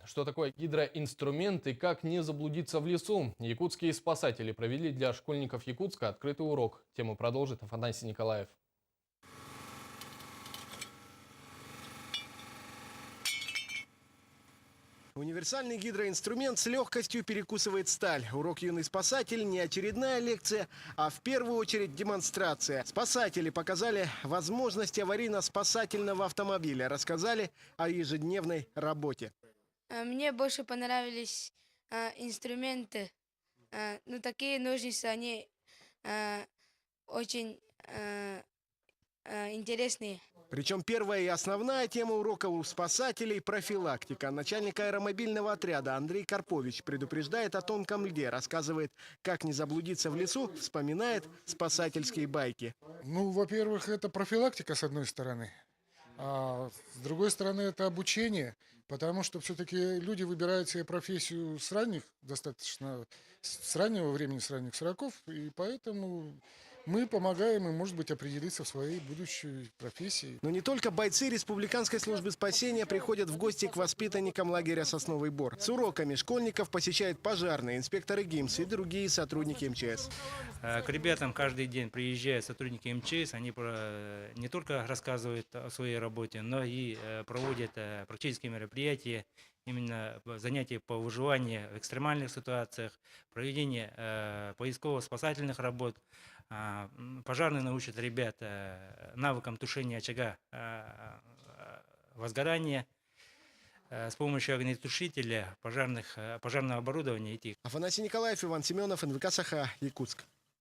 Что такое гидроинструмент и как не заблудиться в лесу? Якутские спасатели провели для школьников Якутска открытый урок. Тему продолжит Афанасий Николаев. Универсальный гидроинструмент с легкостью перекусывает сталь. Урок «Юный спасатель» не очередная лекция, а в первую очередь демонстрация. Спасатели показали возможности аварийно-спасательного автомобиля, рассказали о ежедневной работе. Мне больше понравились инструменты. Ну, такие ножницы, они очень интересные. Причем первая и основная тема урока у спасателей – профилактика. Начальник аэромобильного отряда Андрей Карпович предупреждает о тонком льде, рассказывает, как не заблудиться в лесу, вспоминает спасательские байки. Ну, во-первых, это профилактика, с одной стороны. А с другой стороны, это обучение, потому что все-таки люди выбирают себе профессию с ранних, достаточно, с раннего времени, с ранних сроков, и поэтому мы помогаем им, может быть, определиться в своей будущей профессии. Но не только бойцы Республиканской службы спасения приходят в гости к воспитанникам лагеря «Сосновый Бор». С уроками школьников посещают пожарные, инспекторы ГИМС и другие сотрудники МЧС. К ребятам каждый день приезжают сотрудники МЧС, они не только рассказывают о своей работе, но и проводят практические мероприятия, именно занятия по выживанию в экстремальных ситуациях, проведение поисково-спасательных работ. Пожарные научат ребят навыкам тушения очага возгорания с помощью огнетушителя, пожарного оборудования. Афанасий Николаев, Иван Семенов, НВК «Саха», Якутск.